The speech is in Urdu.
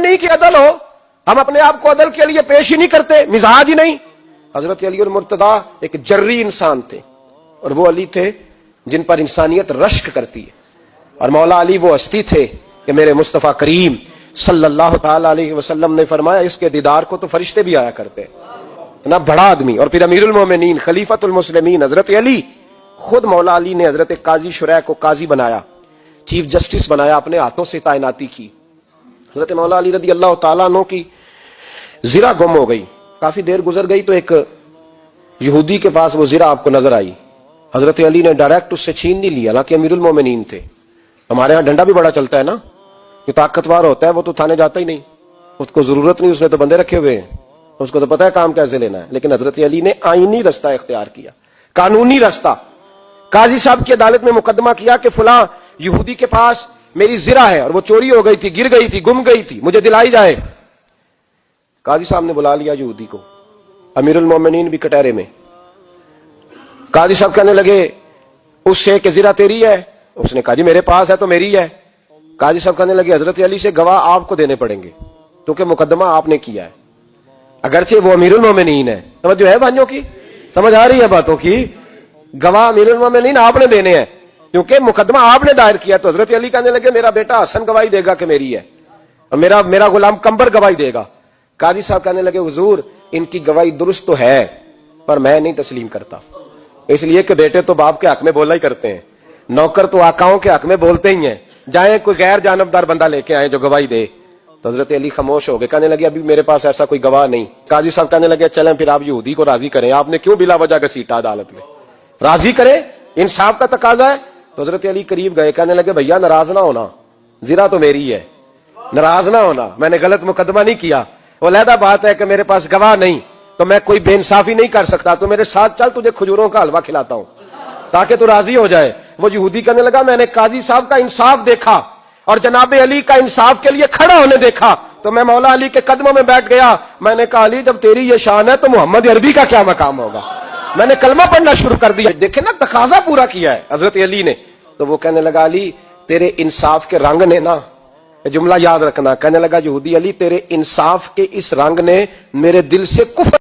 نہیں کہ عدل ہو, ہم اپنے آپ کو عدل کے لیے پیش ہی نہیں کرتے, مزاج ہی نہیں. حضرت علی المرتضیٰ ایک جری انسان تھے, اور وہ علی تھے جن پر انسانیت رشک کرتی ہے, اور مولا علی وہ ہستی تھے کہ میرے مصطفیٰ کریم صلی اللہ تعالی علیہ وسلم نے فرمایا اس کے دیدار کو تو فرشتے بھی آیا کرتے, اتنا بڑا آدمی. اور پھر امیر المومنین خلیفۃ المسلمین حضرت علی, خود مولا علی نے حضرت قاضی شریح کو قاضی بنایا, چیف جسٹس بنایا, اپنے ہاتھوں سے تعیناتی کی. حضرت مولا علی رضی اللہ تعالیٰ عنہ کی زرہ گم ہو گئی, کافی دیر گزر گئی تو ایک یہودی کے پاس وہ زرہ آپ کو نظر آئی. حضرت علی نے ڈائریکٹ اس سے چھین نہیں لیا, حالانکہ امیر المومنین تھے. ہمارے ہاں ڈنڈا بھی بڑا چلتا ہے نا, جو طاقتور ہوتا ہے وہ تو تھانے جاتا ہی نہیں, اس کو ضرورت نہیں, اس نے تو بندے رکھے ہوئے ہیں, اس کو تو پتہ ہے کام کیسے لینا ہے. لیکن حضرت علی نے آئینی رستہ اختیار کیا, قانونی رستہ. قاضی صاحب کی عدالت میں مقدمہ کیا کہ فلاں یہودی کے پاس میری زرہ ہے اور وہ چوری ہو گئی تھی, گر گئی تھی, گم گئی تھی, مجھے دلائی جائے. قاضی صاحب نے بلا لیا یہودی کو, امیر المومنین بھی کٹہرے میں. قاضی صاحب کہنے لگے اس سے کہ زرہ تیری ہے؟ اس نے کہا جی میرے پاس ہے تو میری ہے. قاضی صاحب کہنے لگے حضرت علی سے گواہ آپ کو دینے پڑیں گے کیونکہ مقدمہ آپ نے کیا ہے, اگرچہ وہ امیر المومنین ہے. توجہ ہے بھائیوں کی, سمجھ آ رہی ہے باتوں کی؟ گواہ امیر المومنین آپ نے دینے ہیں کیونکہ مقدمہ آپ نے دائر کیا. تو حضرت علی کہنے لگے میرا بیٹا حسن گواہی دے گا کہ میری ہے, اور میرا غلام کمبر گواہی دے گا. قاضی صاحب کہنے لگے حضور ان کی گواہی درست تو ہے پر میں نہیں تسلیم کرتا, اس لیے کہ بیٹے تو باپ کے حق میں بولا ہی کرتے ہیں, نوکر تو آقاؤں کے حق میں بولتے ہی ہیں, جائیں کوئی غیر جانبدار بندہ لے کے آئے جو گواہی دے. تو حضرت علی خاموش ہو گئے, کہنے لگے ابھی میرے پاس ایسا کوئی گواہ نہیں. قاضی صاحب کہنے لگے چلیں پھر آپ یہودی کو راضی کریں, آپ نے کیوں بلا وجہ گھسیٹا عدالت میں, راضی کریں, انصاف کا تقاضا ہے. تو حضرت علی قریب گئے, کہنے لگے بھیا ناراض نہ ہونا, زرہ تو میری ہے, ناراض نہ ہونا, میں نے غلط مقدمہ نہیں کیا. وہ علیحدہ بات ہے کہ میرے پاس گواہ نہیں تو میں کوئی بے انصافی نہیں کر سکتا, تو میرے ساتھ چل تجھے کھجوروں کا حلوہ کھلاتا ہوں تاکہ تو راضی ہو جائے. وہ یہودی کہنے لگا میں نے قاضی صاحب کا انصاف دیکھا اور جناب علی کا انصاف کے لیے کھڑا ہونے دیکھا تو میں مولا علی کے قدموں میں بیٹھ گیا. میں نے کہا علی جب تیری یہ شان ہے تو محمد عربی کا کیا مقام ہوگا. میں نے کلمہ پڑھنا شروع کر دیا. دیکھیں نا تقاضا پورا کیا ہے حضرت علی نے. تو وہ کہنے لگا علی تیرے انصاف کے رنگ نے نا, جملہ یاد رکھنا, کہنے لگا یہودی علی تیرے انصاف کے اس رنگ نے میرے دل سے کفر